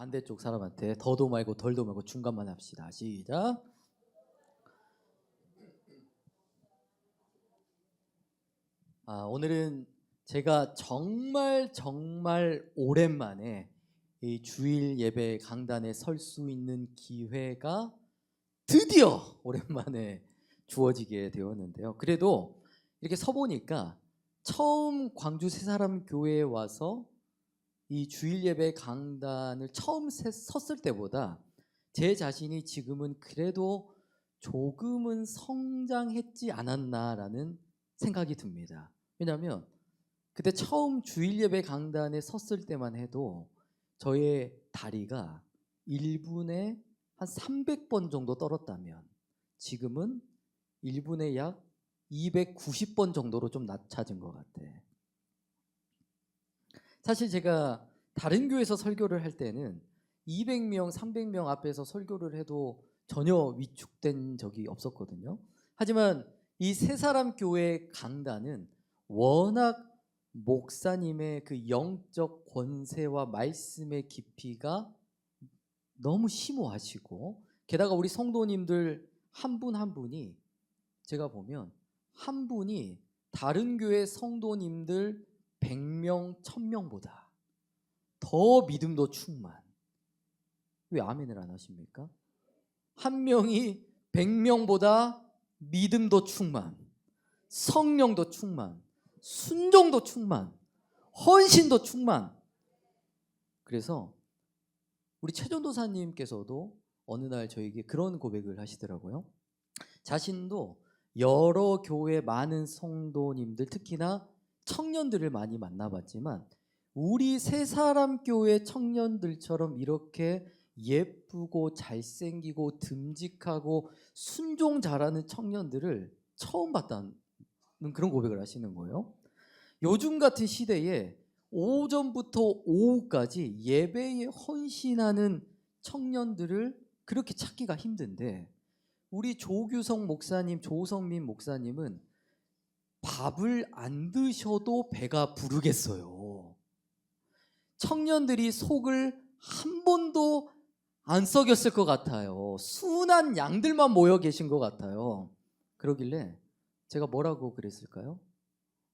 반대쪽 사람한테 더도 말고 덜도 말고 중간만 합시다. 시작. 오늘은 제가 정말 오랜만에 이 주일 예배 강단에 설 수 있는 기회가 드디어 오랜만에 주어지게 되었는데요. 그래도 이렇게 서보니까 처음 광주 새사람 교회에 와서 이 주일 예배 강단을 처음 섰을 때보다 제 자신이 지금은 그래도 조금은 성장했지 않았나라는 생각이 듭니다. 왜냐하면 그때 처음 주일 예배 강단에 섰을 때만 해도 저의 다리가 1분에 한 300번 정도 떨었다면 지금은 1분에 약 290번 정도로 좀 낮아진 것 같아. 사실 제가 다른 교회에서 설교를 할 때는 200명, 300명 앞에서 설교를 해도 전혀 위축된 적이 없었거든요. 하지만 이 새사람 교회 강단은 워낙 목사님의 그 영적 권세와 말씀의 깊이가 너무 심오하시고, 게다가 우리 성도님들 한 분 한 분이 제가 보면 한 분이 다른 교회 성도님들 100명, 1000명보다 더 믿음도 충만. 왜 아멘을 안 하십니까? 한 명이 100명보다 믿음도 충만, 성령도 충만, 순종도 충만, 헌신도 충만. 그래서 우리 최전도사님께서도 어느 날 저에게 그런 고백을 하시더라고요. 자신도 여러 교회 많은 성도님들, 특히나 청년들을 많이 만나봤지만 우리 새사람 교회 청년들처럼 이렇게 예쁘고 잘생기고 듬직하고 순종 잘하는 청년들을 처음 봤다는 그런 고백을 하시는 거예요. 요즘 같은 시대에 오전부터 오후까지 예배에 헌신하는 청년들을 그렇게 찾기가 힘든데, 우리 조규성 목사님, 조성민 목사님은 밥을 안 드셔도 배가 부르겠어요. 청년들이 속을 한 번도 안 썩였을 것 같아요. 순한 양들만 모여 계신 것 같아요. 그러길래 제가 뭐라고 그랬을까요?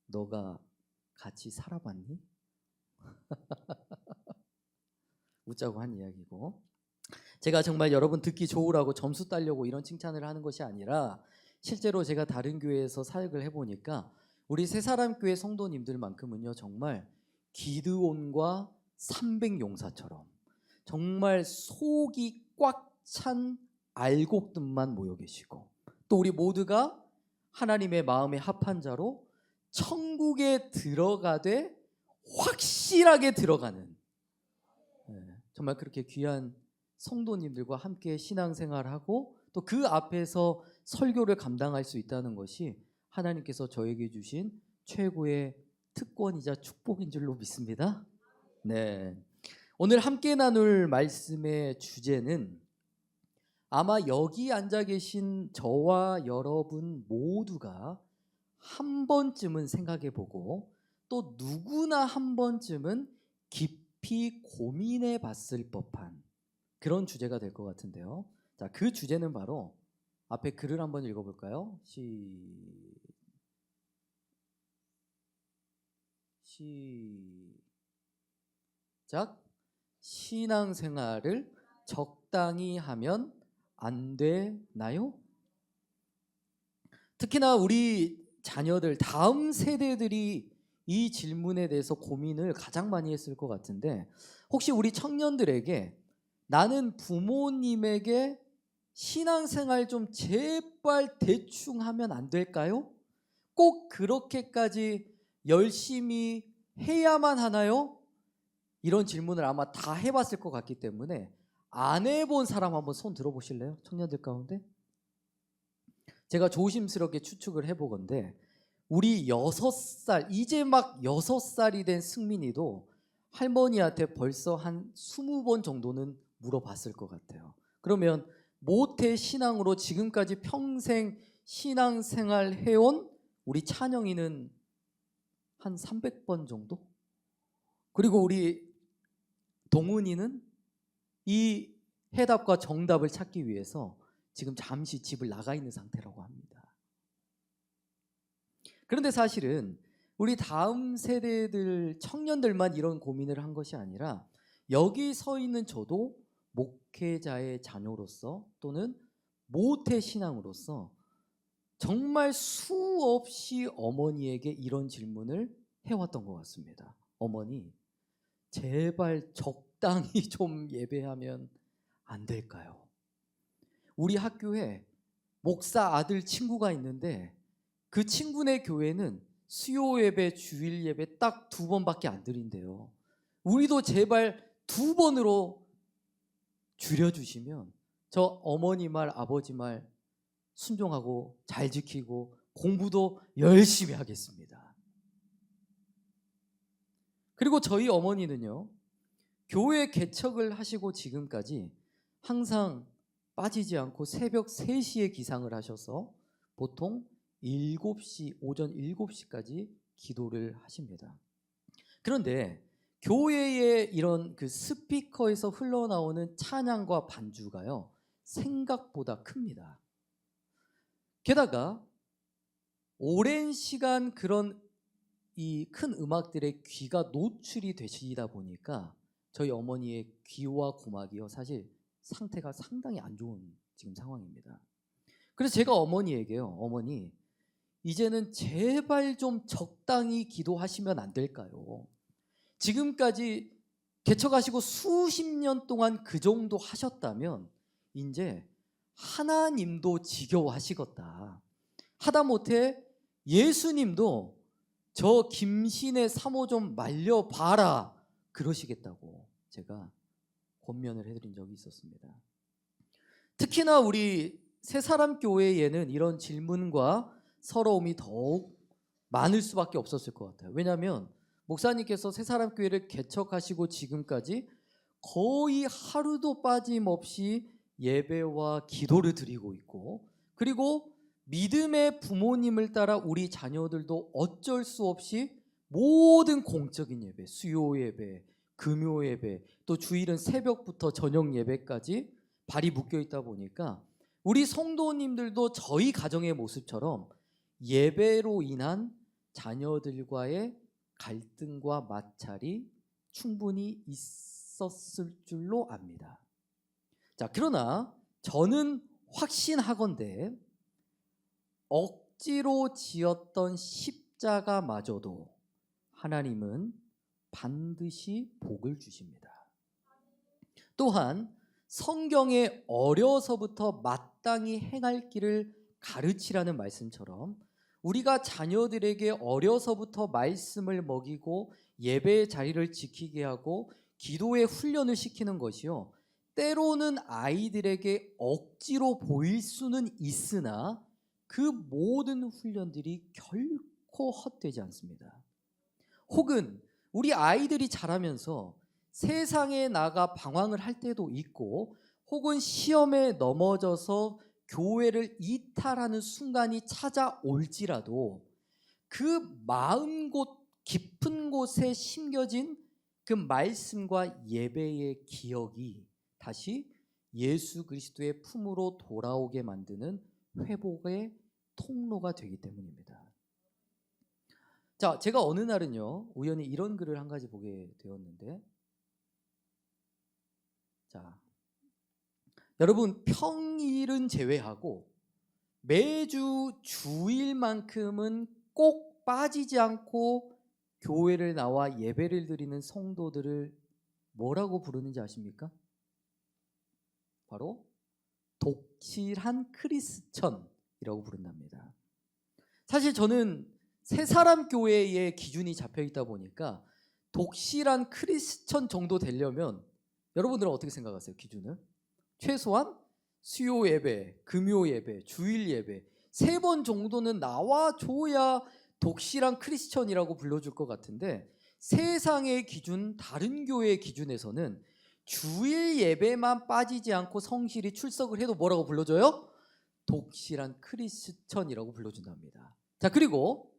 너가 같이 살아봤니? 웃자고 한 이야기고, 제가 정말 여러분 듣기 좋으라고 점수 따려고 이런 칭찬을 하는 것이 아니라 실제로 제가 다른 교회에서 사역을 해보니까 우리 새사람교회 성도님들만큼은요 정말 기드온과 300용사처럼 정말 속이 꽉 찬 알곡들만 모여 계시고, 또 우리 모두가 하나님의 마음에 합한 자로 천국에 들어가되 확실하게 들어가는, 정말 그렇게 귀한 성도님들과 함께 신앙생활하고 또 그 앞에서 설교를 감당할 수 있다는 것이 하나님께서 저에게 주신 최고의 특권이자 축복인 줄로 믿습니다. 네, 오늘 함께 나눌 말씀의 주제는 아마 여기 앉아 계신 저와 여러분 모두가 한 번쯤은 생각해보고 또 누구나 한 번쯤은 깊이 고민해 봤을 법한 그런 주제가 될 것 같은데요. 자, 그 주제는 바로 앞에 글을 한번 읽어볼까요? 시작. 신앙생활을 적당히 하면 안 되나요? 특히나 우리 자녀들, 다음 세대들이 이 질문에 대해서 고민을 가장 많이 했을 것 같은데, 혹시 우리 청년들에게 나는 부모님에게 신앙생활 좀 제발 대충 하면 안 될까요? 꼭 그렇게까지 열심히 해야만 하나요? 이런 질문을 아마 다 해봤을 것 같기 때문에 안 해본 사람 한번 손 들어보실래요? 청년들 가운데? 제가 조심스럽게 추측을 해보건데 우리 6살, 이제 막 6살이 된 승민이도 할머니한테 벌써 한 20번 정도는 물어봤을 것 같아요. 그러면 모태 신앙으로 지금까지 평생 신앙생활 해온 우리 찬영이는 한 300번 정도? 그리고 우리 동훈이는 이 해답과 정답을 찾기 위해서 지금 잠시 집을 나가 있는 상태라고 합니다. 그런데 사실은 우리 다음 세대들 청년들만 이런 고민을 한 것이 아니라 여기 서 있는 저도 목회자의 자녀로서 또는 모태 신앙으로서 정말 수없이 어머니에게 이런 질문을 해왔던 것 같습니다. 어머니, 제발 적당히 좀 예배하면 안 될까요? 우리 학교에 목사 아들 친구가 있는데 그 친구네 교회는 수요 예배, 주일 예배 딱 2번밖에 안 드린대요. 우리도 제발 2번으로 줄여주시면 저 어머니 말, 아버지 말 순종하고 잘 지키고 공부도 열심히 하겠습니다. 그리고 저희 어머니는요, 교회 개척을 하시고 지금까지 항상 빠지지 않고 새벽 3시에 기상을 하셔서 보통 7시, 오전 7시까지 기도를 하십니다. 그런데 교회의 이런 그 스피커에서 흘러나오는 찬양과 반주가요, 생각보다 큽니다. 게다가 오랜 시간 그런 이 큰 음악들의 귀가 노출이 되시다 보니까 저희 어머니의 귀와 고막이요, 사실 상태가 상당히 안 좋은 지금 상황입니다. 그래서 제가 어머니에게요, 어머니, 이제는 제발 좀 적당히 기도하시면 안 될까요? 지금까지 개척하시고 수십 년 동안 그 정도 하셨다면 이제 하나님도 지겨워하시겠다. 하다못해 예수님도 저 김신의 사모 좀 말려봐라 그러시겠다고 제가 권면을 해드린 적이 있었습니다. 특히나 우리 새사람 교회에는 이런 질문과 서러움이 더욱 많을 수밖에 없었을 것 같아요. 왜냐하면 목사님께서 새사람 교회를 개척하시고 지금까지 거의 하루도 빠짐없이 예배와 기도를 드리고 있고, 그리고 믿음의 부모님을 따라 우리 자녀들도 어쩔 수 없이 모든 공적인 예배, 수요 예배, 금요 예배, 또 주일은 새벽부터 저녁 예배까지 발이 묶여 있다 보니까 우리 성도님들도 저희 가정의 모습처럼 예배로 인한 자녀들과의 갈등과 마찰이 충분히 있었을 줄로 압니다. 자, 그러나 저는 확신하건대 억지로 지었던 십자가마저도 하나님은 반드시 복을 주십니다. 또한 성경에 어려서부터 마땅히 행할 길을 가르치라는 말씀처럼 우리가 자녀들에게 어려서부터 말씀을 먹이고 예배의 자리를 지키게 하고 기도의 훈련을 시키는 것이요, 때로는 아이들에게 억지로 보일 수는 있으나 그 모든 훈련들이 결코 헛되지 않습니다. 혹은 우리 아이들이 자라면서 세상에 나가 방황을 할 때도 있고, 혹은 시험에 넘어져서 교회를 이탈하는 순간이 찾아올지라도 그 마음 깊은 곳에 심겨진 그 말씀과 예배의 기억이 다시 예수 그리스도의 품으로 돌아오게 만드는 회복의 통로가 되기 때문입니다. 자, 제가 어느 날은요, 우연히 이런 글을 한 가지 보게 되었는데, 자, 여러분, 평일은 제외하고 매주 주일만큼은 꼭 빠지지 않고 교회를 나와 예배를 드리는 성도들을 뭐라고 부르는지 아십니까? 바로 독실한 크리스천이라고 부른답니다. 사실 저는 새사람 교회의 기준이 잡혀 있다 보니까 독실한 크리스천 정도 되려면 여러분들은 어떻게 생각하세요? 기준을? 최소한 수요 예배, 금요 예배, 주일 예배 3번 정도는 나와줘야 독실한 크리스천이라고 불러줄 것 같은데, 세상의 기준, 다른 교회의 기준에서는 주일 예배만 빠지지 않고 성실히 출석을 해도 뭐라고 불러줘요? 독실한 크리스천이라고 불러준답니다. 자, 그리고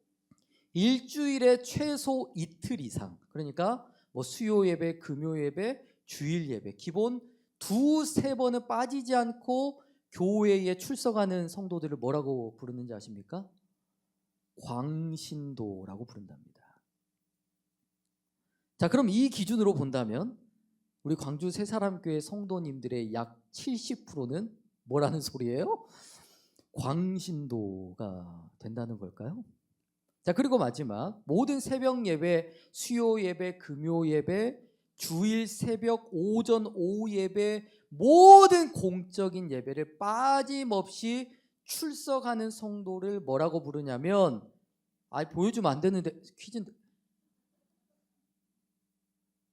일주일에 최소 이틀 이상, 그러니까 뭐 수요 예배, 금요 예배, 주일 예배, 기본 두세 번은 빠지지 않고 교회에 출석하는 성도들을 뭐라고 부르는지 아십니까? 광신도라고 부른답니다. 자, 그럼 이 기준으로 본다면 우리 광주 새사람교회 성도님들의 약 70%는 뭐라는 소리예요? 광신도가 된다는 걸까요? 자, 그리고 마지막, 모든 새벽 예배, 수요 예배, 금요 예배, 주일 새벽, 오전, 오후 예배, 모든 공적인 예배를 빠짐없이 출석하는 성도를 뭐라고 부르냐면, 보여주면 안 되는데 퀴즈인데,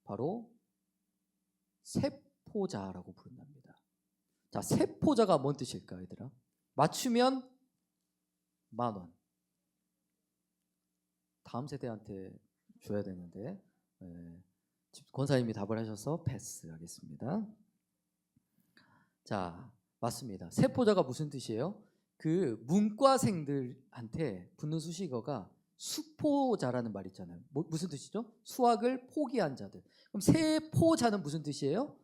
바로 세포자라고 부른답니다. 자, 세포자가 뭔 뜻일까, 얘들아? 맞추면 10,000원. 다음 세대한테 줘야 되는데, 권사님이 답을 하셔서 패스하겠습니다. 자, 맞습니다. 세포자가 무슨 뜻이에요? 그 문과생들한테 붙는 수식어가 수포자라는 말 있잖아요. 무슨 뜻이죠? 수학을 포기한 자들. 그럼 세포자는 무슨 뜻이에요?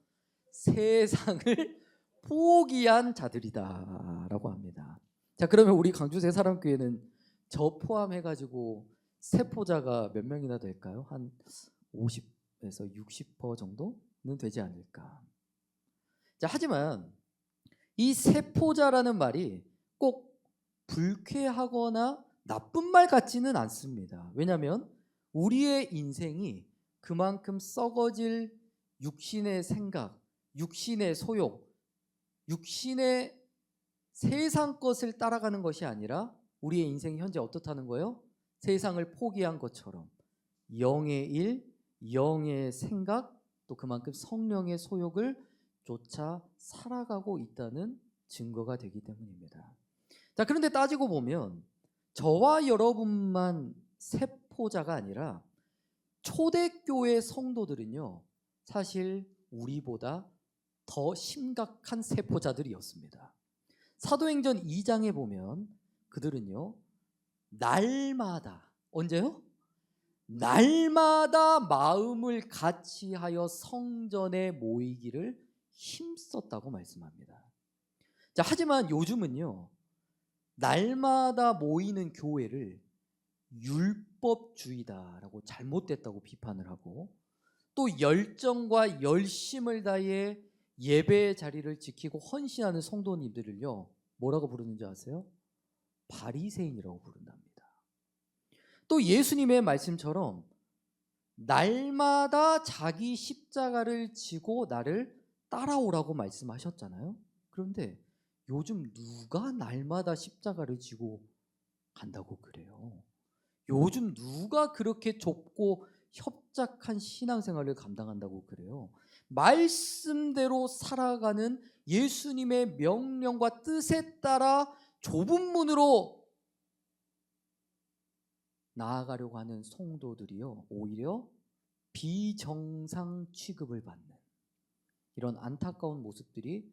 세상을 포기한 자들이다라고 합니다. 자, 그러면 우리 광주 새사람교회는 저 포함해가지고 세포자가 몇 명이나 될까요? 한 50에서 60% 정도는 되지 않을까. 자, 하지만 이 세포자라는 말이 꼭 불쾌하거나 나쁜 말 같지는 않습니다. 왜냐하면 우리의 인생이 그만큼 썩어질 육신의 생각, 육신의 소욕, 육신의 세상 것을 따라가는 것이 아니라 우리의 인생이 현재 어떻다는 거예요? 세상을 포기한 것처럼 영의 일, 영의 생각, 또 그만큼 성령의 소욕을 쫓아 살아가고 있다는 증거가 되기 때문입니다. 자, 그런데 따지고 보면 저와 여러분만 세포자가 아니라 초대교회 성도들은요, 사실 우리보다 더 심각한 세포자들이었습니다. 사도행전 2장에 보면 그들은요, 날마다, 언제요? 날마다 마음을 같이하여 성전에 모이기를 힘썼다고 말씀합니다. 자, 하지만 요즘은요, 날마다 모이는 교회를 율법주의다라고 잘못됐다고 비판을 하고, 또 열정과 열심을 다해 예배의 자리를 지키고 헌신하는 성도님들을요, 뭐라고 부르는지 아세요? 바리새인이라고 부른답니다. 또 예수님의 말씀처럼 날마다 자기 십자가를 지고 나를 따라오라고 말씀하셨잖아요. 그런데 요즘 누가 날마다 십자가를 지고 간다고 그래요? 요즘 누가 그렇게 좁고 협착한 신앙생활을 감당한다고 그래요? 말씀대로 살아가는 예수님의 명령과 뜻에 따라 좁은 문으로 나아가려고 하는 성도들이요, 오히려 비정상 취급을 받는 이런 안타까운 모습들이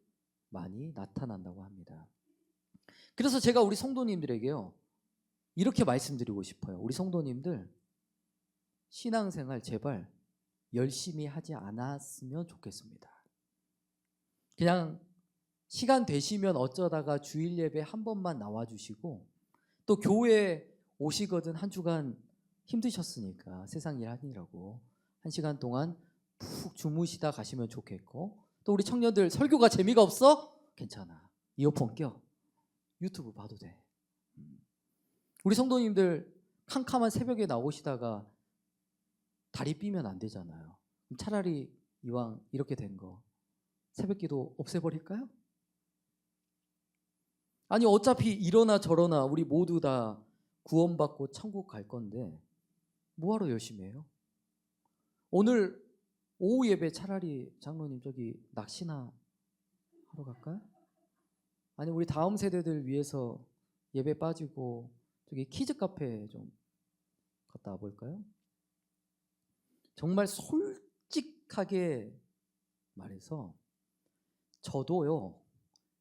많이 나타난다고 합니다. 그래서 제가 우리 성도님들에게요, 이렇게 말씀드리고 싶어요. 우리 성도님들, 신앙생활 제발 열심히 하지 않았으면 좋겠습니다. 그냥 시간 되시면 어쩌다가 주일 예배 한 번만 나와주시고, 또 교회 오시거든 한 주간 힘드셨으니까 세상 일 하느라고 한 시간 동안 푹 주무시다 가시면 좋겠고, 또 우리 청년들 설교가 재미가 없어? 괜찮아, 이어폰 껴, 유튜브 봐도 돼. 우리 성도님들 캄캄한 새벽에 나오시다가 다리 삐면 안 되잖아요. 차라리 이왕 이렇게 된 거 새벽기도 없애버릴까요? 아니, 어차피 이러나 저러나 우리 모두 다 구원받고 천국 갈 건데 뭐하러 열심히 해요? 오늘 오후 예배 차라리 장로님 저기 낚시나 하러 갈까요? 아니, 우리 다음 세대들 위해서 예배 빠지고 저기 키즈 카페 좀 갔다 와볼까요? 정말 솔직하게 말해서 저도요,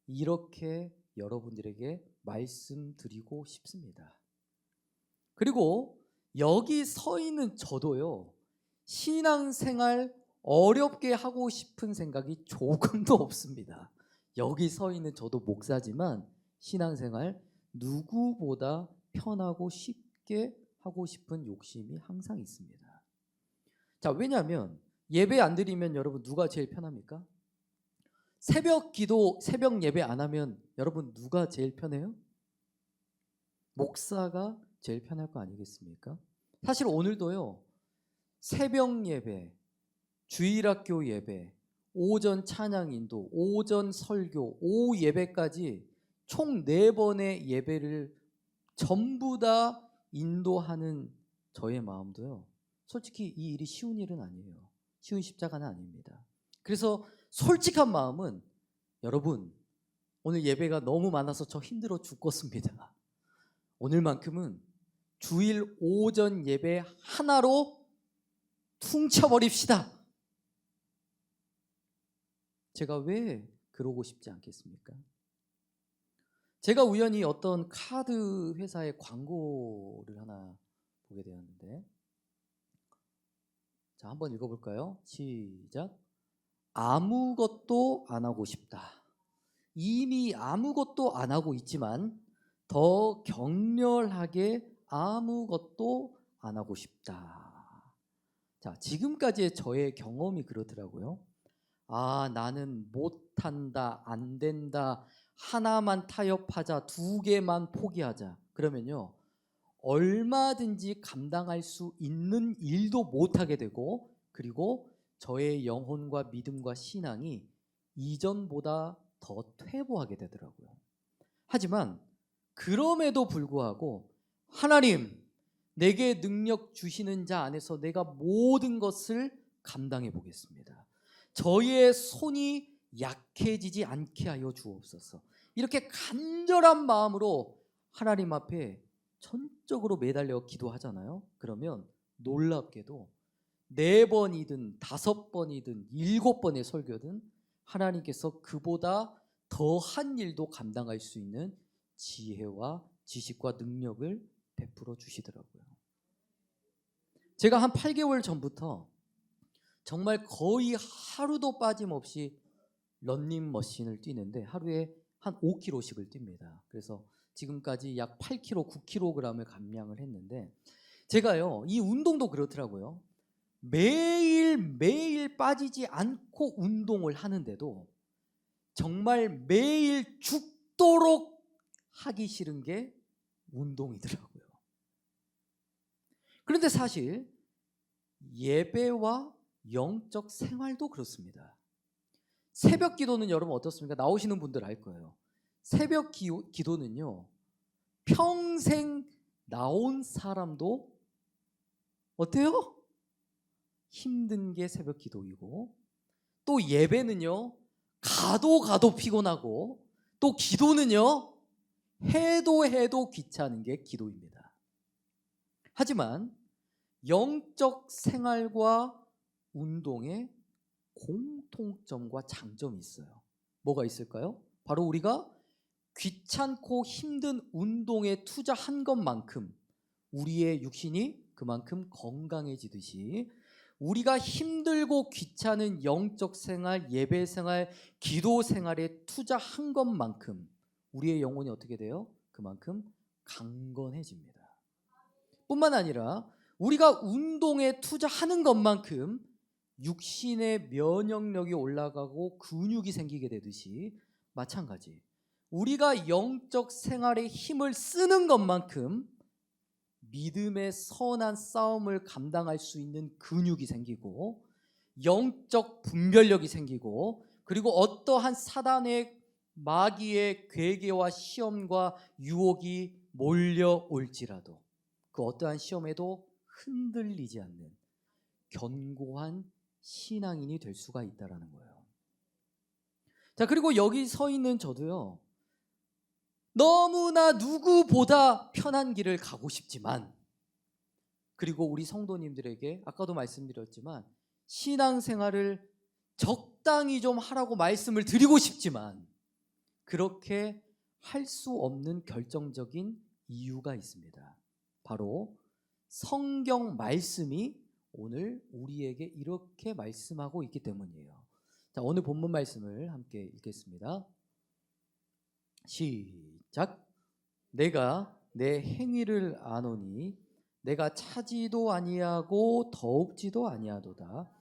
이렇게 여러분들에게 말씀드리고 싶습니다. 그리고 여기 서 있는 저도요, 신앙생활 어렵게 하고 싶은 생각이 조금도 없습니다. 여기 서 있는 저도 목사지만 신앙생활 누구보다 편하고 쉽게 하고 싶은 욕심이 항상 있습니다. 자, 왜냐하면 예배 안 드리면 여러분 누가 제일 편합니까? 새벽 기도, 새벽 예배 안 하면 여러분 누가 제일 편해요? 목사가 제일 편할 거 아니겠습니까? 사실 오늘도요, 새벽 예배, 주일학교 예배, 오전 찬양 인도, 오전 설교, 오후 예배까지 총 4번의 예배를 전부 다 인도하는 저의 마음도요, 솔직히 이 일이 쉬운 일은 아니에요. 쉬운 십자가는 아닙니다. 그래서 솔직한 마음은 여러분, 오늘 예배가 너무 많아서 저 힘들어 죽겠습니다. 오늘만큼은 주일 오전 예배 하나로 퉁쳐버립시다. 제가 왜 그러고 싶지 않겠습니까? 제가 우연히 어떤 카드 회사의 광고를 하나 보게 되었는데, 자, 한번 읽어볼까요? 시작. 아무것도 안 하고 싶다. 이미 아무것도 안 하고 있지만 더 격렬하게 아무것도 안 하고 싶다. 자, 지금까지의 저의 경험이 그렇더라고요. 아, 나는 못한다, 안 된다, 하나만 타협하자, 2개만 포기하자. 그러면요, 얼마든지 감당할 수 있는 일도 못하게 되고, 그리고 저의 영혼과 믿음과 신앙이 이전보다 더 퇴보하게 되더라고요. 하지만 그럼에도 불구하고 하나님, 내게 능력 주시는 자 안에서 내가 모든 것을 감당해 보겠습니다. 저의 손이 약해지지 않게 하여 주옵소서. 이렇게 간절한 마음으로 하나님 앞에 전적으로 매달려 기도하잖아요. 그러면 놀랍게도 4번이든 5번이든 7번의 설교든 하나님께서 그보다 더한 일도 감당할 수 있는 지혜와 지식과 능력을 베풀어 주시더라고요. 제가 한 8개월 전부터 정말 거의 하루도 빠짐없이 런닝머신을 뛰는데 하루에 한 5km씩을 뜁니다. 그래서 지금까지 약 8kg, 9kg을 감량을 했는데, 제가요, 이 운동도 그렇더라고요. 매일 빠지지 않고 운동을 하는데도 정말 매일 죽도록 하기 싫은 게 운동이더라고요. 그런데 사실 예배와 영적 생활도 그렇습니다. 새벽 기도는 여러분 어떻습니까? 나오시는 분들 알 거예요. 새벽 기도는요, 평생 나온 사람도 어때요? 힘든 게 새벽 기도이고, 또 예배는요, 가도 피곤하고, 또 기도는요, 해도 귀찮은 게 기도입니다. 하지만 영적 생활과 운동에 공통점과 장점이 있어요. 뭐가 있을까요? 바로 우리가 귀찮고 힘든 운동에 투자한 것만큼 우리의 육신이 그만큼 건강해지듯이, 우리가 힘들고 귀찮은 영적 생활, 예배 생활, 기도 생활에 투자한 것만큼 우리의 영혼이 어떻게 돼요? 그만큼 강건해집니다. 뿐만 아니라 우리가 운동에 투자하는 것만큼 육신의 면역력이 올라가고 근육이 생기게 되듯이, 마찬가지 우리가 영적 생활에 힘을 쓰는 것만큼 믿음의 선한 싸움을 감당할 수 있는 근육이 생기고, 영적 분별력이 생기고, 그리고 어떠한 사단의 마귀의 괴계와 시험과 유혹이 몰려올지라도 그 어떠한 시험에도 흔들리지 않는 견고한 신앙인이 될 수가 있다라는 거예요. 자, 그리고 여기 서 있는 저도요, 너무나 누구보다 편한 길을 가고 싶지만, 그리고 우리 성도님들에게 아까도 말씀드렸지만 신앙생활을 적당히 좀 하라고 말씀을 드리고 싶지만 그렇게 할 수 없는 결정적인 이유가 있습니다. 바로 성경 말씀이 오늘 우리에게 이렇게 말씀하고 있기 때문이에요. 자, 오늘 본문 말씀을 함께 읽겠습니다. 시작. 내가 내 행위를 아노니 내가 차지도 아니하고 더웁지도 아니하도다.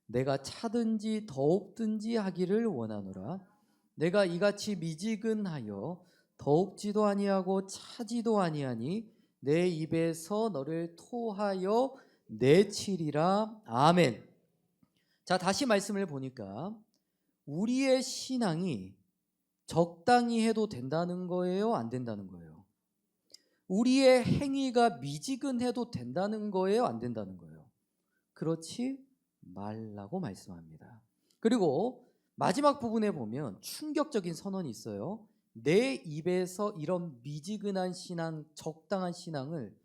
내가 차든지 더웁든지 하기를 원하노라. 내가 이같이 미지근하여 더웁지도 아니하고 차지도 아니하니 내 입에서 너를 토하여 내치리라. 아멘. 자, 다시 말씀을 보니까 우리의 신앙이 적당히 해도 된다는 거예요? 안 된다는 거예요? 우리의 행위가 미지근해도 된다는 거예요? 안 된다는 거예요? 그렇지 말라고 말씀합니다. 그리고 마지막 부분에 보면 충격적인 선언이 있어요. 내 입에서 이런 미지근한 신앙, 적당한 신앙을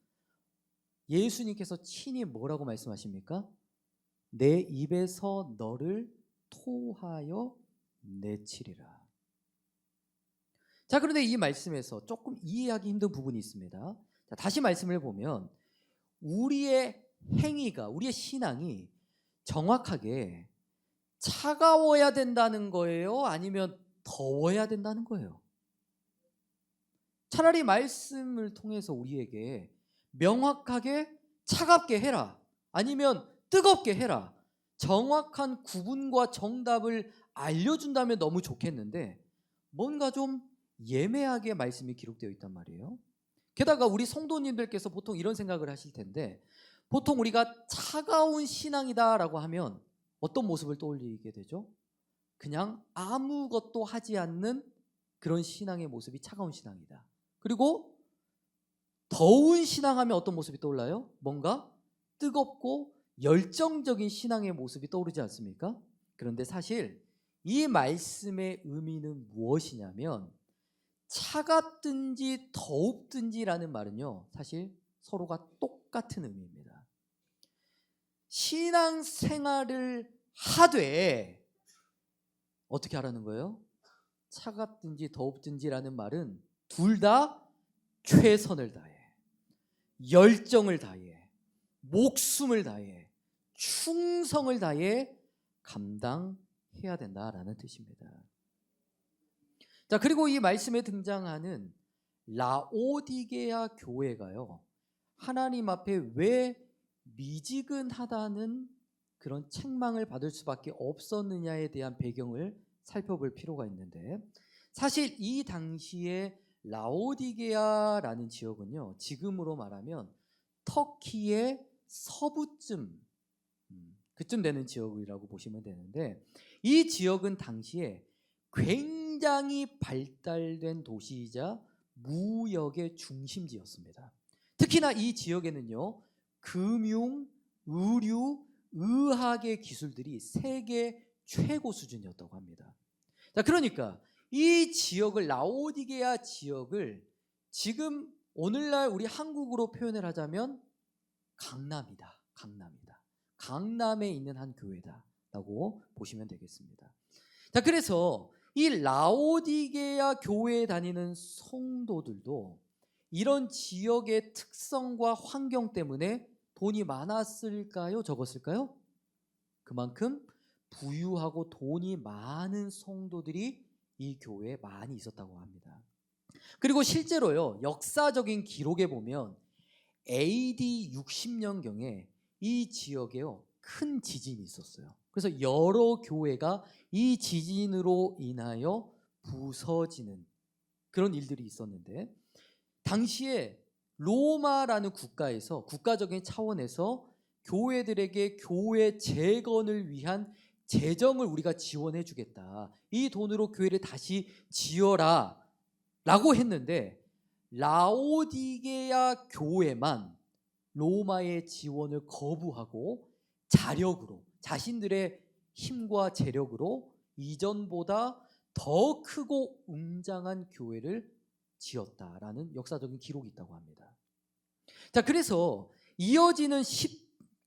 예수님께서 친히 뭐라고 말씀하십니까? 내 입에서 너를 토하여 내치리라. 자, 그런데 이 말씀에서 조금 이해하기 힘든 부분이 있습니다. 자, 다시 말씀을 보면 우리의 행위가, 우리의 신앙이 정확하게 차가워야 된다는 거예요? 아니면 더워야 된다는 거예요? 차라리 말씀을 통해서 우리에게 명확하게 차갑게 해라, 아니면 뜨겁게 해라, 정확한 구분과 정답을 알려준다면 너무 좋겠는데 뭔가 좀 예매하게 말씀이 기록되어 있단 말이에요. 게다가 우리 성도님들께서 보통 이런 생각을 하실 텐데, 보통 우리가 차가운 신앙이다라고 하면 어떤 모습을 떠올리게 되죠? 그냥 아무것도 하지 않는 그런 신앙의 모습이 차가운 신앙이다. 그리고 더운 신앙하면 어떤 모습이 떠올라요? 뭔가 뜨겁고 열정적인 신앙의 모습이 떠오르지 않습니까? 그런데 사실 이 말씀의 의미는 무엇이냐면, 차갑든지 더웁든지라는 말은요, 사실 서로가 똑같은 의미입니다. 신앙생활을 하되 어떻게 하라는 거예요? 차갑든지 더웁든지라는 말은 둘 다 최선을 다해, 열정을 다해, 목숨을 다해, 충성을 다해 감당해야 된다라는 뜻입니다. 자, 그리고 이 말씀에 등장하는 라오디게아 교회가요, 하나님 앞에 왜 미지근하다는 그런 책망을 받을 수밖에 없었느냐에 대한 배경을 살펴볼 필요가 있는데, 사실 이 당시에 라오디게아라는 지역은요, 지금으로 말하면 터키의 서부쯤, 그쯤 되는 지역이라고 보시면 되는데, 이 지역은 당시에 굉장히 발달된 도시이자 무역의 중심지였습니다. 특히나 이 지역에는요, 금융, 의류, 의학의 기술들이 세계 최고 수준이었다고 합니다. 자, 그러니까 이 지역을, 라오디게아 지역을 지금 오늘날 우리 한국으로 표현을 하자면 강남이다. 강남에 있는 한 교회다라고 보시면 되겠습니다. 자, 그래서 이 라오디게아 교회에 다니는 성도들도 이런 지역의 특성과 환경 때문에 돈이 많았을까요? 적었을까요? 그만큼 부유하고 돈이 많은 성도들이 이 교회에 많이 있었다고 합니다. 그리고 실제로요, 역사적인 기록에 보면 AD 60년경에 이 지역에요, 큰 지진이 있었어요. 그래서 여러 교회가 이 지진으로 인하여 부서지는 그런 일들이 있었는데, 당시에 로마라는 국가에서, 국가적인 차원에서 교회들에게 교회 재건을 위한 재정을 우리가 지원해 주겠다, 이 돈으로 교회를 다시 지어라 라고 했는데, 라오디게아 교회만 로마의 지원을 거부하고 자력으로, 자신들의 힘과 재력으로 이전보다 더 크고 웅장한 교회를 지었다라는 역사적인 기록이 있다고 합니다. 자, 그래서 이어지는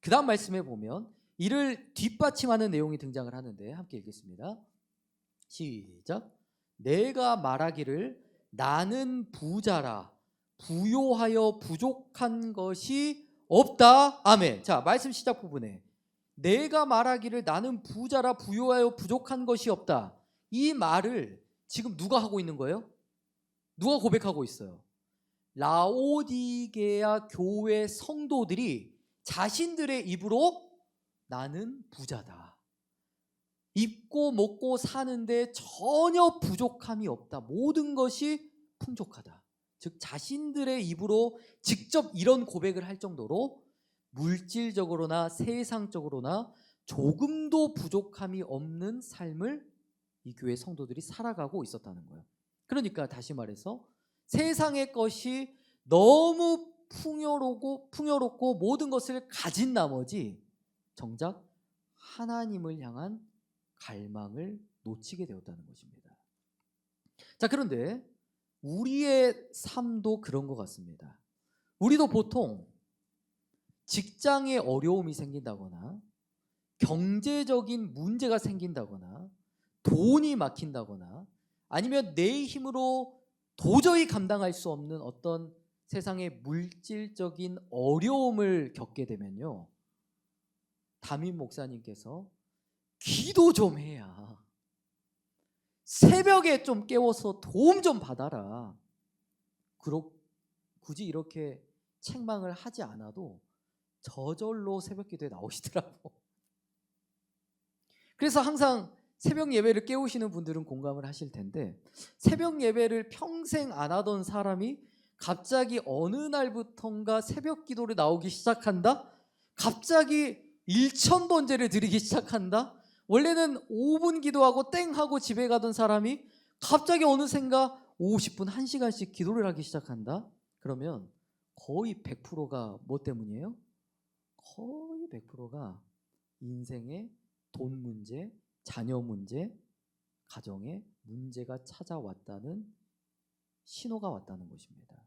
그 다음 말씀에 보면 이를 뒷받침하는 내용이 등장을 하는데, 함께 읽겠습니다. 시작. 내가 말하기를 나는 부자라 부요하여 부족한 것이 없다. 아멘. 자, 말씀 시작 부분에 내가 말하기를 나는 부자라 부요하여 부족한 것이 없다. 이 말을 지금 누가 하고 있는 거예요? 누가 고백하고 있어요? 라오디게아 교회 성도들이 자신들의 입으로 나는 부자다. 입고 먹고 사는데 전혀 부족함이 없다. 모든 것이 풍족하다. 즉 자신들의 입으로 직접 이런 고백을 할 정도로 물질적으로나 세상적으로나 조금도 부족함이 없는 삶을 이 교회 성도들이 살아가고 있었다는 거예요. 그러니까 다시 말해서 세상의 것이 너무 풍요롭고 모든 것을 가진 나머지 정작 하나님을 향한 갈망을 놓치게 되었다는 것입니다. 자, 그런데 우리의 삶도 그런 것 같습니다. 우리도 보통 직장에 어려움이 생긴다거나 경제적인 문제가 생긴다거나 돈이 막힌다거나 아니면 내 힘으로 도저히 감당할 수 없는 어떤 세상의 물질적인 어려움을 겪게 되면요, 담임 목사님께서 기도 좀 해야, 새벽에 좀 깨워서 도움 좀 받아라, 굳이 이렇게 책망을 하지 않아도 저절로 새벽 기도에 나오시더라고. 그래서 항상 새벽 예배를 깨우시는 분들은 공감을 하실 텐데, 새벽 예배를 평생 안 하던 사람이 갑자기 어느 날부턴가 새벽 기도를 나오기 시작한다? 갑자기 1000번제를 드리기 시작한다? 원래는 5분 기도하고 땡 하고 집에 가던 사람이 갑자기 어느샌가 50분, 1시간씩 기도를 하기 시작한다? 그러면 거의 100%가 뭐 때문이에요? 거의 100%가 인생의 돈 문제, 자녀 문제, 가정에 문제가 찾아왔다는 신호가 왔다는 것입니다.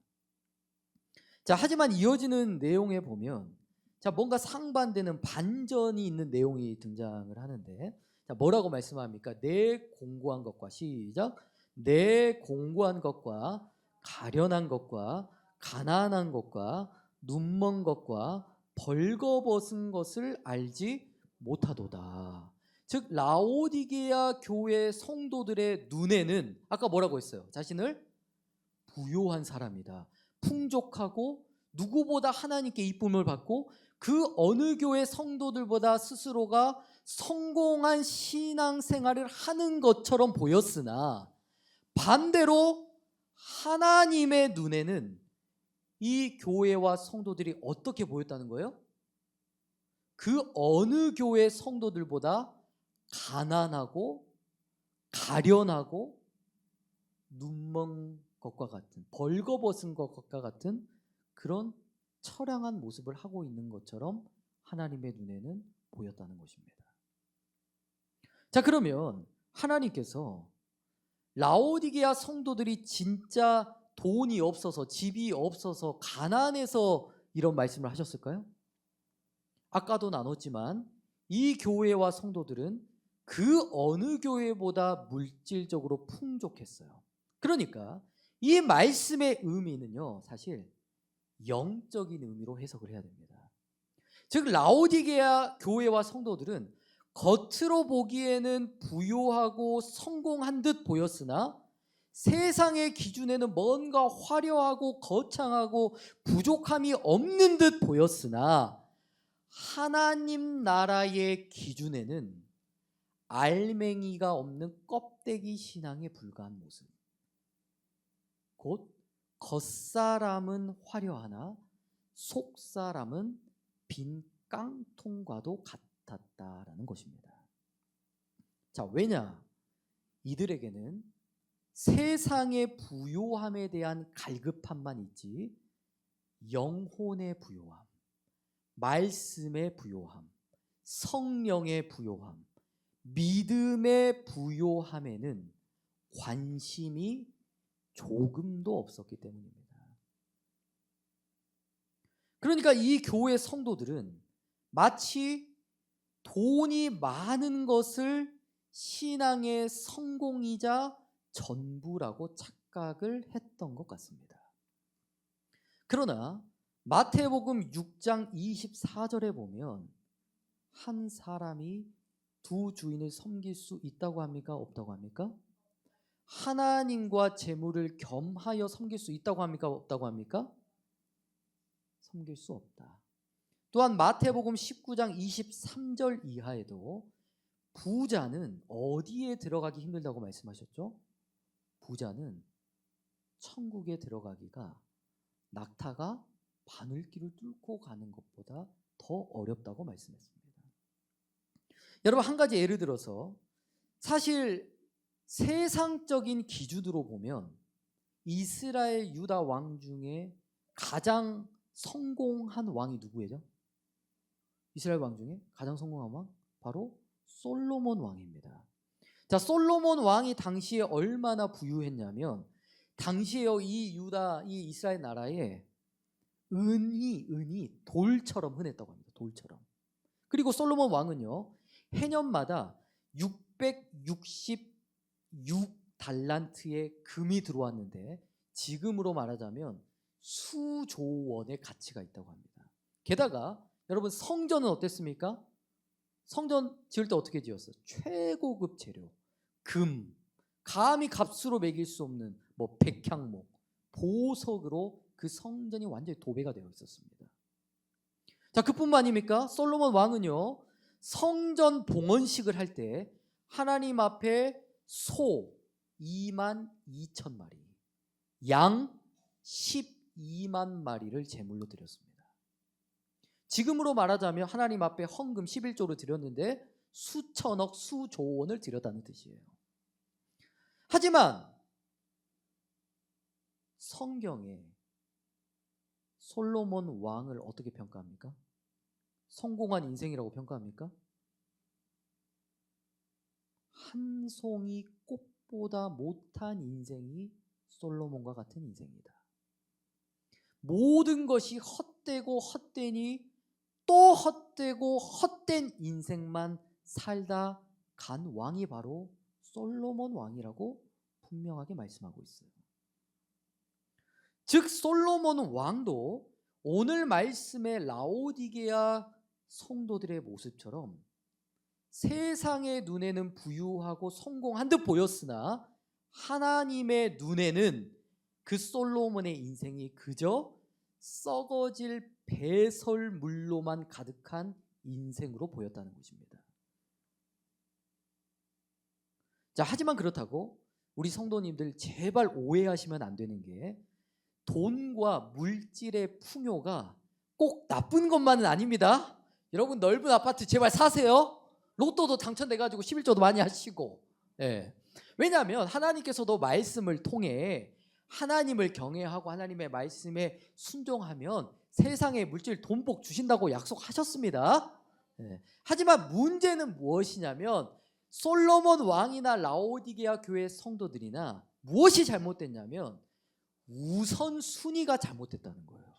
자, 하지만 이어지는 내용에 보면 자, 뭔가 상반되는 반전이 있는 내용이 등장을 하는데, 자, 뭐라고 말씀합니까? 내 공고한 것과, 시작, 내 공고한 것과 가련한 것과 가난한 것과 눈먼 것과 벌거벗은 것을 알지 못하도다. 즉 라오디게아 교회 성도들의 눈에는 아까 뭐라고 했어요? 자신을 부요한 사람이다, 풍족하고 누구보다 하나님께 이쁨을 받고 그 어느 교회 성도들보다 스스로가 성공한 신앙생활을 하는 것처럼 보였으나, 반대로 하나님의 눈에는 이 교회와 성도들이 어떻게 보였다는 거예요? 그 어느 교회 성도들보다 가난하고 가련하고 눈먼 것과 같은, 벌거벗은 것과 같은 그런 처량한 모습을 하고 있는 것처럼 하나님의 눈에는 보였다는 것입니다. 자, 그러면 하나님께서 라오디게아 성도들이 진짜 돈이 없어서, 집이 없어서, 가난해서 이런 말씀을 하셨을까요? 아까도 나눴지만 이 교회와 성도들은 그 어느 교회보다 물질적으로 풍족했어요. 그러니까 이 말씀의 의미는요, 사실 영적인 의미로 해석을 해야 됩니다. 즉 라오디게아 교회와 성도들은 겉으로 보기에는 부요하고 성공한 듯 보였으나 세상의 기준에는 뭔가 화려하고 거창하고 부족함이 없는 듯 보였으나 하나님 나라의 기준에는 알맹이가 없는 껍데기 신앙에 불과한 모습, 곧 겉사람은 화려하나 속사람은 빈 깡통과도 같았다라는 것입니다. 자, 왜냐? 이들에게는 세상의 부요함에 대한 갈급함만 있지 영혼의 부요함, 말씀의 부요함, 성령의 부요함, 믿음의 부요함에는 관심이 조금도 없었기 때문입니다. 그러니까 이 교회 성도들은 마치 돈이 많은 것을 신앙의 성공이자 전부라고 착각을 했던 것 같습니다. 그러나 마태복음 6장 24절에 보면 한 사람이 두 주인을 섬길 수 있다고 합니까? 없다고 합니까? 하나님과 재물을 겸하여 섬길 수 있다고 합니까? 없다고 합니까? 섬길 수 없다. 또한 마태복음 19장 23절 이하에도 부자는 어디에 들어가기 힘들다고 말씀하셨죠? 부자는 천국에 들어가기가 낙타가 바늘길을 뚫고 가는 것보다 더 어렵다고 말씀했습니다. 여러분, 한 가지 예를 들어서 사실 세상적인 기준으로 보면 이스라엘 유다 왕 중에 가장 성공한 왕이 누구예요? 이스라엘 왕 중에 가장 성공한 왕? 바로 솔로몬 왕입니다. 자, 솔로몬 왕이 당시에 얼마나 부유했냐면 당시에 이 유다, 이 이스라엘 나라에 은이 돌처럼 흔했다고 합니다. 돌처럼. 그리고 솔로몬 왕은요, 해년마다 666달란트의 금이 들어왔는데 지금으로 말하자면 수조 원의 가치가 있다고 합니다. 게다가 여러분, 성전은 어땠습니까? 성전 지을 때 어떻게 지었어요? 최고급 재료, 금, 감히 값으로 매길 수 없는 백향목, 보석으로 그 성전이 완전히 도배가 되어 있었습니다. 자, 그뿐만 아닙니까? 솔로몬 왕은요, 성전 봉헌식을 할 때 하나님 앞에 소 22,000마리, 양 12만 마리를 제물로 드렸습니다. 지금으로 말하자면 하나님 앞에 헌금 11조를 드렸는데 수천억, 수조 원을 드렸다는 뜻이에요. 하지만 성경에 솔로몬 왕을 어떻게 평가합니까? 성공한 인생이라고 평가합니까? 한 송이 꽃보다 못한 인생이 솔로몬과 같은 인생이다. 모든 것이 헛되고 헛되니 또 헛되고 헛된 인생만 살다 간 왕이 바로 솔로몬 왕이라고 분명하게 말씀하고 있어요. 즉 솔로몬 왕도 오늘 말씀의 라오디게아 성도들의 모습처럼 세상의 눈에는 부유하고 성공한 듯 보였으나 하나님의 눈에는 그 솔로몬의 인생이 그저 썩어질 배설물로만 가득한 인생으로 보였다는 것입니다. 자, 하지만 그렇다고 우리 성도님들 제발 오해하시면 안 되는 게 돈과 물질의 풍요가 꼭 나쁜 것만은 아닙니다. 여러분, 넓은 아파트 제발 사세요. 로또도 당첨돼가지고 11조도 많이 하시고. 왜냐하면 하나님께서도 말씀을 통해 하나님을 경외하고 하나님의 말씀에 순종하면 세상에 물질 돈복 주신다고 약속하셨습니다. 하지만 문제는 무엇이냐면 솔로몬 왕이나 라오디게아 교회 성도들이나 무엇이 잘못됐냐면 우선순위가 잘못됐다는 거예요.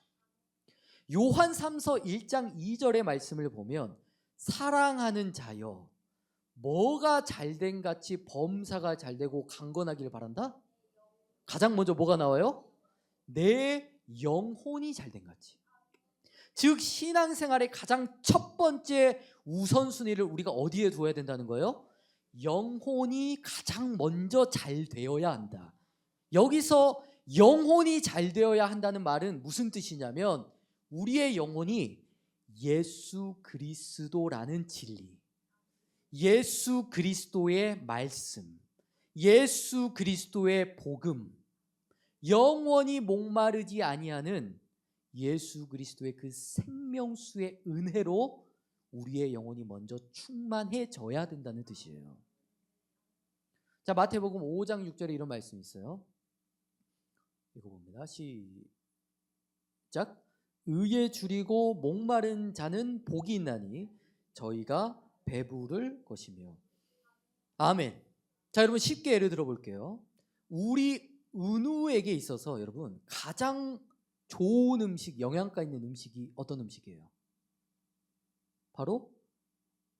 요한 3서 1장 2절의 말씀을 보면 사랑하는 자여 뭐가 잘된 같이 범사가 잘되고 강건하기를 바란다? 가장 먼저 뭐가 나와요? 내 영혼이 잘된 같이. 즉 신앙생활의 가장 첫 번째 우선순위를 우리가 어디에 두어야 된다는 거예요? 영혼이 가장 먼저 잘 되어야 한다. 여기서 영혼이 잘 되어야 한다는 말은 무슨 뜻이냐면 우리의 영혼이 예수 그리스도라는 진리, 예수 그리스도의 말씀, 예수 그리스도의 복음, 영원히 목마르지 아니하는 예수 그리스도의 그 생명수의 은혜로 우리의 영혼이 먼저 충만해져야 된다는 뜻이에요. 자, 마태복음 5장 6절에 이런 말씀이 있어요. 읽어봅니다. 시작. 의에 줄이고 목마른 자는 복이 있나니 저희가 배부를 것이며. 아멘. 자, 여러분 쉽게 예를 들어볼게요. 우리 은우에게 있어서 여러분 가장 좋은 음식, 영양가 있는 음식이 어떤 음식이에요? 바로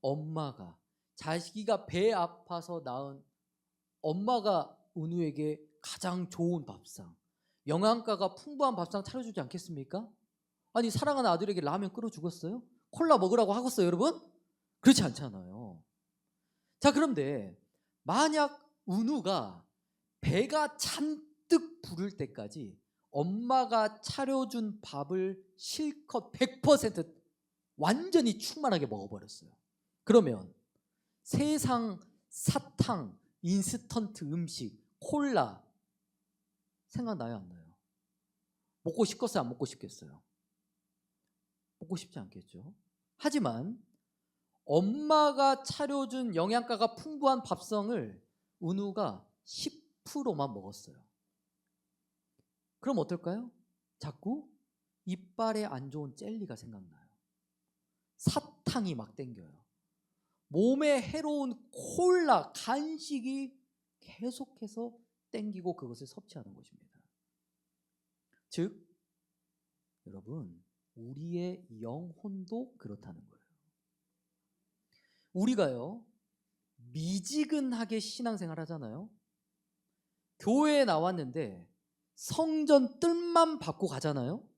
엄마가, 자식이가 배 아파서 낳은 엄마가 은우에게 가장 좋은 밥상, 영양가가 풍부한 밥상 차려주지 않겠습니까? 아니 사랑하는 아들에게 라면 끓여 주겠어요? 콜라 먹으라고 하겠어요, 여러분? 그렇지 않잖아요. 자, 그런데 만약 은우가 배가 잔뜩 부를 때까지 엄마가 차려준 밥을 실컷 100% 완전히 충만하게 먹어버렸어요. 그러면 세상 사탕, 인스턴트 음식, 콜라 생각나요, 안 나요? 먹고 싶겠어요, 안 먹고 싶겠어요? 먹고 싶지 않겠죠. 하지만 엄마가 차려준 영양가가 풍부한 밥성을 은우가 10%만 먹었어요. 그럼 어떨까요? 자꾸 이빨에 안 좋은 젤리가 생각나요. 사탕이 막 땡겨요. 몸에 해로운 콜라, 간식이 계속해서 땡기고 그것을 섭취하는 것입니다. 즉, 여러분, 우리의 영혼도 그렇다는 거예요. 우리가요, 미지근하게 신앙생활 하잖아요. 교회에 나왔는데 성전 뜰만 받고 가잖아요.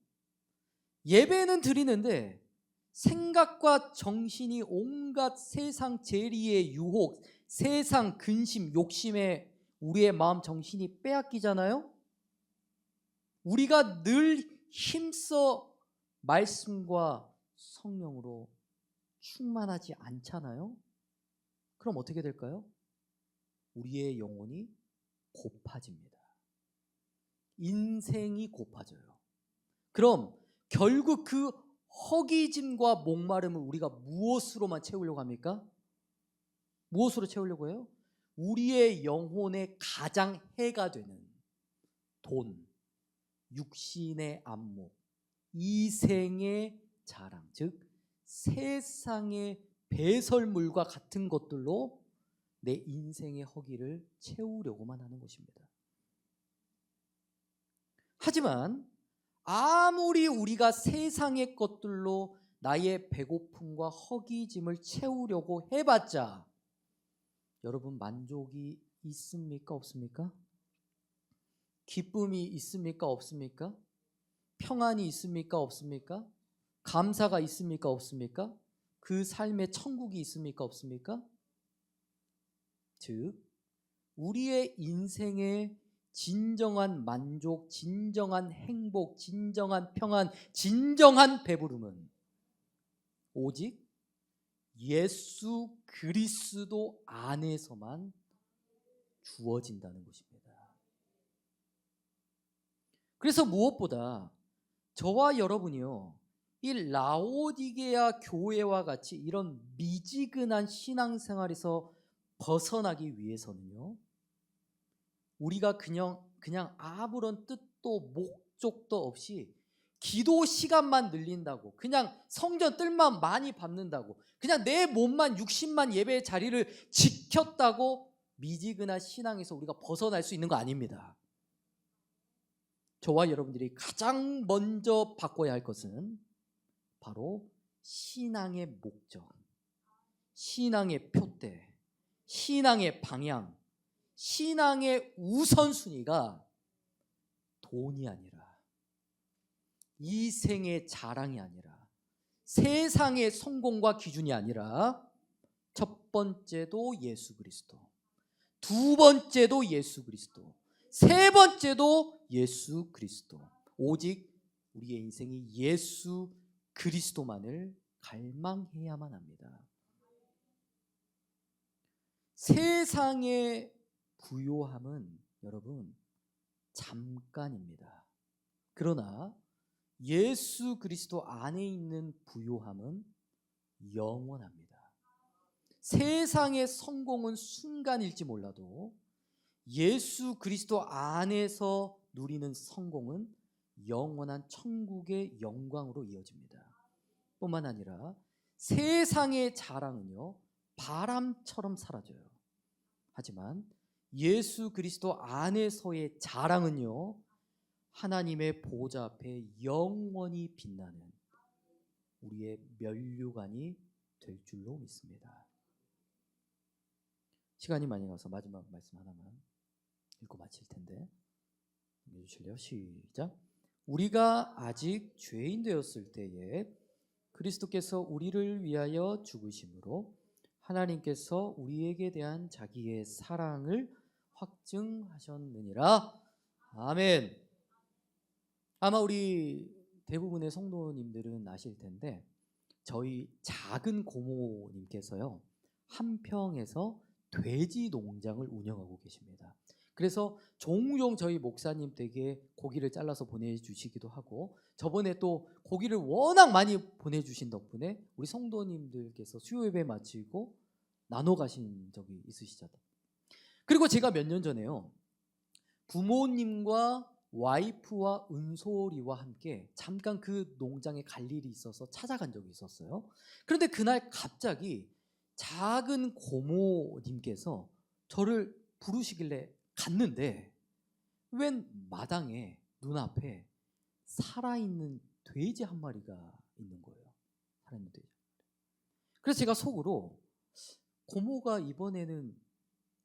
예배는 드리는데 생각과 정신이 온갖 세상 재리의 유혹, 세상 근심, 욕심에 우리의 마음 정신이 빼앗기잖아요. 우리가 늘 힘써 말씀과 성령으로 충만하지 않잖아요. 그럼 어떻게 될까요? 우리의 영혼이 고파집니다. 인생이 고파져요. 그럼 결국 그 허기짐과 목마름을 우리가 무엇으로만 채우려고 합니까? 무엇으로 채우려고 해요? 우리의 영혼의 가장 해가 되는 돈, 육신의 안목, 이생의 자랑, 즉 세상의 배설물과 같은 것들로 내 인생의 허기를 채우려고만 하는 것입니다. 하지만 아무리 우리가 세상의 것들로 나의 배고픔과 허기짐을 채우려고 해봤자 여러분, 만족이 있습니까? 없습니까? 기쁨이 있습니까? 없습니까? 평안이 있습니까? 없습니까? 감사가 있습니까? 없습니까? 그 삶에 천국이 있습니까? 없습니까? 즉, 우리의 인생의 진정한 만족, 진정한 행복, 진정한 평안, 진정한 배부름은 오직 예수 그리스도 안에서만 주어진다는 것입니다. 그래서 무엇보다 저와 여러분이요, 이 라오디게아 교회와 같이 이런 미지근한 신앙생활에서 벗어나기 위해서는요, 우리가 그냥 아무런 뜻도 목적도 없이 기도 시간만 늘린다고, 그냥 성전 뜰만 많이 밟는다고, 그냥 내 몸만 60만 예배의 자리를 지켰다고 미지근한 신앙에서 우리가 벗어날 수 있는 거 아닙니다. 저와 여러분들이 가장 먼저 바꿔야 할 것은 바로 신앙의 목적, 신앙의 표대, 신앙의 방향, 신앙의 우선순위가 돈이 아니라, 이생의 자랑이 아니라, 세상의 성공과 기준이 아니라, 첫 번째도 예수 그리스도, 두 번째도 예수 그리스도, 세 번째도 예수 그리스도, 오직 우리의 인생이 예수 그리스도만을 갈망해야만 합니다. 세상의 부요함은 여러분 잠깐입니다. 그러나 예수 그리스도 안에 있는 부요함은 영원합니다. 세상의 성공은 순간일지 몰라도 예수 그리스도 안에서 누리는 성공은 영원한 천국의 영광으로 이어집니다. 뿐만 아니라 세상의 자랑은요, 바람처럼 사라져요. 하지만 예수 그리스도 안에서의 자랑은요, 하나님의 보좌 앞에 영원히 빛나는 우리의 면류관이 될 줄로 믿습니다. 시간이 많이 가서 마지막 말씀 하나만 읽고 마칠 텐데, 해주실래요? 시작. 우리가 아직 죄인 되었을 때에 그리스도께서 우리를 위하여 죽으심으로 하나님께서 우리에게 대한 자기의 사랑을 확증하셨느니라. 아멘. 아마 우리 대부분의 성도님들은 아실 텐데 저희 작은 고모님께서요, 한평에서 돼지 농장을 운영하고 계십니다. 그래서 종종 저희 목사님 댁에 고기를 잘라서 보내주시기도 하고, 저번에 또 고기를 워낙 많이 보내주신 덕분에 우리 성도님들께서 수요 예배 마치고 나눠 가신 적이 있으시잖아요. 그리고 제가 몇 년 전에요, 부모님과 와이프와 은솔이와 함께 잠깐 그 농장에 갈 일이 있어서 찾아간 적이 있었어요. 그런데 그날 갑자기 작은 고모님께서 저를 부르시길래 갔는데 웬 마당에 눈앞에 살아있는 돼지 한 마리가 있는 거예요. 살아있는 돼지. 그래서 제가 속으로 고모가 이번에는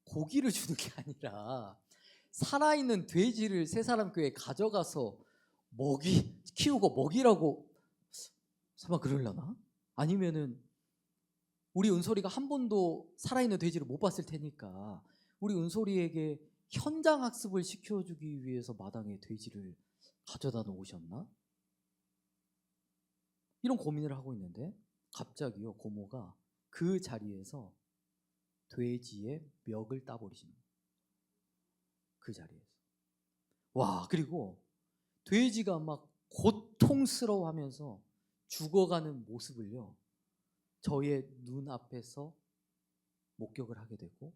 고기를 주는 게 아니라 살아있는 돼지를 세 사람 교회에 가져가서 키우고 먹이라고 설마 그러려나? 아니면은 우리 은솔이가 한 번도 살아있는 돼지를 못 봤을 테니까 우리 은솔이에게 현장 학습을 시켜주기 위해서 마당에 돼지를 가져다 놓으셨나? 이런 고민을 하고 있는데 갑자기요, 고모가 그 자리에서 돼지의 멱을 따버리시는 거예요. 그 자리에서. 와, 그리고 돼지가 막 고통스러워하면서 죽어가는 모습을요, 저의 눈앞에서 목격을 하게 되고,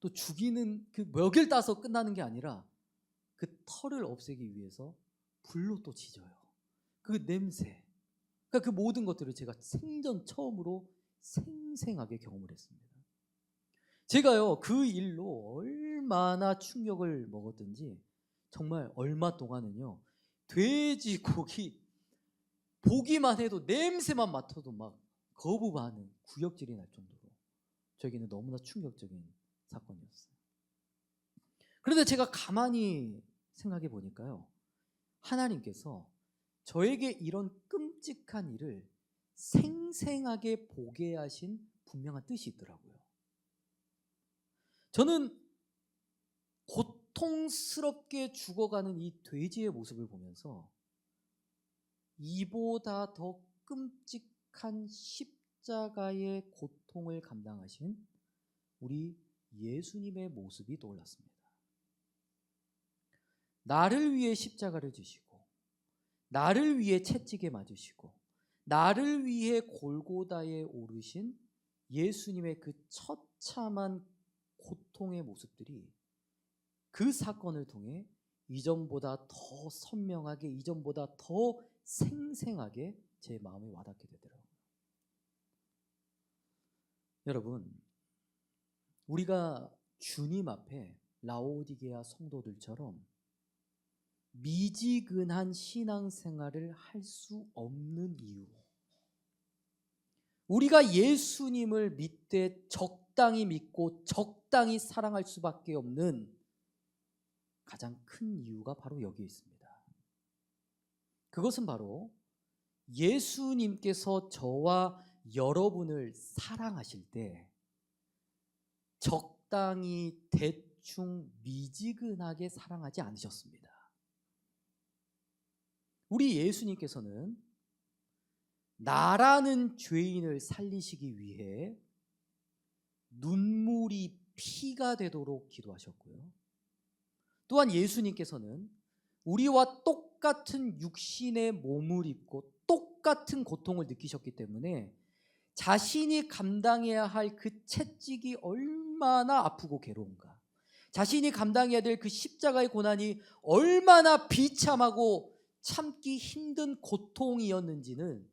또 죽이는 그 멱을 따서 끝나는 게 아니라 그 털을 없애기 위해서 불로 또 지져요. 그 냄새, 그러니까 그 모든 것들을 제가 생전 처음으로 생생하게 경험을 했습니다. 제가요, 그 일로 얼마나 충격을 먹었든지 정말 얼마 동안은요, 돼지고기 보기만 해도 냄새만 맡아도 막 거부 반응, 구역질이 날 정도로 저에게는 너무나 충격적인 사건이었어요. 그런데 제가 가만히 생각해 보니까요, 하나님께서 저에게 이런 끔찍한 일을 생생하게 보게 하신 분명한 뜻이 있더라고요. 저는 고통스럽게 죽어가는 이 돼지의 모습을 보면서 이보다 더 끔찍한 십자가의 고통을 감당하신 우리 예수님의 모습이 떠올랐습니다. 나를 위해 십자가를 지시고, 나를 위해 채찍에 맞으시고, 나를 위해 골고다에 오르신 예수님의 그 처참한 고통의 모습들이 그 사건을 통해 이전보다 더 선명하게, 이전보다 더 생생하게 제 마음에 와닿게 되더라고요. 여러분, 우리가 주님 앞에 라오디게아 성도들처럼 미지근한 신앙생활을 할 수 없는 이유, 우리가 예수님을 믿되 적당히 믿고 적당히 사랑할 수밖에 없는 가장 큰 이유가 바로 여기에 있습니다. 그것은 바로 예수님께서 저와 여러분을 사랑하실 때 적당히 대충 미지근하게 사랑하지 않으셨습니다. 우리 예수님께서는 나라는 죄인을 살리시기 위해 눈물이 피가 되도록 기도하셨고요. 또한 예수님께서는 우리와 똑같은 육신의 몸을 입고 똑같은 고통을 느끼셨기 때문에 자신이 감당해야 할 그 채찍이 얼마나 아프고 괴로운가, 자신이 감당해야 될 그 십자가의 고난이 얼마나 비참하고 참기 힘든 고통이었는지는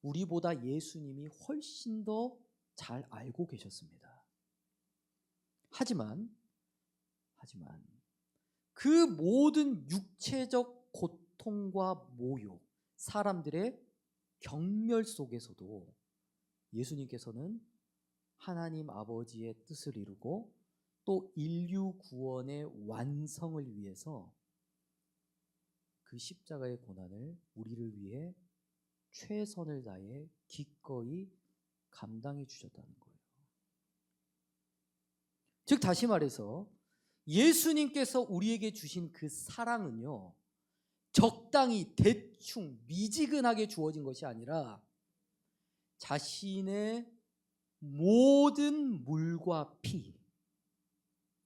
우리보다 예수님이 훨씬 더 잘 알고 계셨습니다. 하지만 그 모든 육체적 고통과 모욕, 사람들의 경멸 속에서도 예수님께서는 하나님 아버지의 뜻을 이루고 또 인류 구원의 완성을 위해서 그 십자가의 고난을 우리를 위해 최선을 다해 기꺼이 감당해 주셨다는 거예요. 즉 다시 말해서 예수님께서 우리에게 주신 그 사랑은요, 적당히 대충 미지근하게 주어진 것이 아니라 자신의 모든 물과 피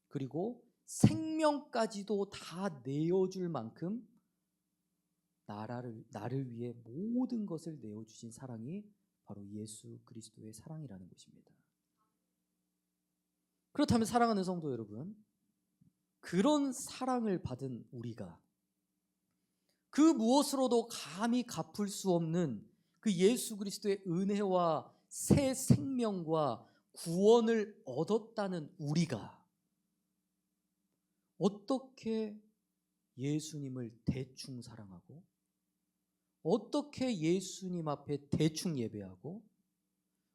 그리고 생명까지도 다 내어줄 만큼 나를 위해 모든 것을 내어주신 사랑이 바로 예수 그리스도의 사랑이라는 것입니다. 그렇다면 사랑하는 성도 여러분, 그런 사랑을 받은 우리가 그 무엇으로도 감히 갚을 수 없는 그 예수 그리스도의 은혜와 새 생명과 구원을 얻었다는 우리가 어떻게 예수님을 대충 사랑하고 어떻게 예수님 앞에 대충 예배하고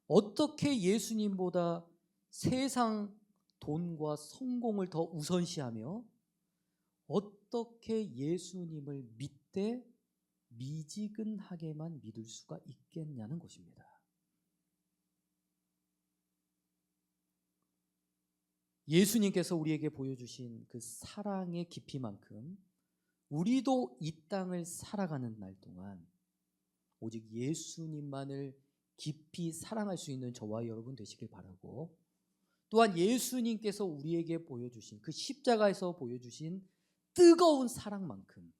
어떻게 예수님보다 세상 돈과 성공을 더 우선시하며 어떻게 예수님을 믿되 미지근하게만 믿을 수가 있겠냐는 것입니다. 예수님께서 우리에게 보여주신 그 사랑의 깊이만큼 우리도 이 땅을 살아가는 날 동안 오직 예수님만을 깊이 사랑할 수 있는 저와 여러분 되시길 바라고, 또한 예수님께서 우리에게 보여주신 그 십자가에서 보여주신 뜨거운 사랑만큼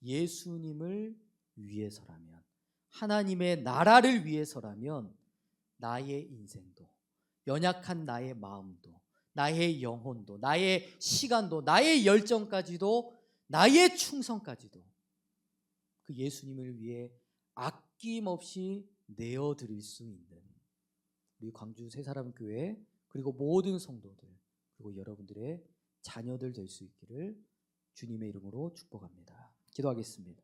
예수님을 위해서라면, 하나님의 나라를 위해서라면 나의 인생도, 연약한 나의 마음도, 나의 영혼도, 나의 시간도, 나의 열정까지도, 나의 충성까지도 그 예수님을 위해 아낌없이 내어드릴 수 있는 우리 광주 새사람교회 그리고 모든 성도들 그리고 여러분들의 자녀들 될 수 있기를 주님의 이름으로 축복합니다. 기도하겠습니다.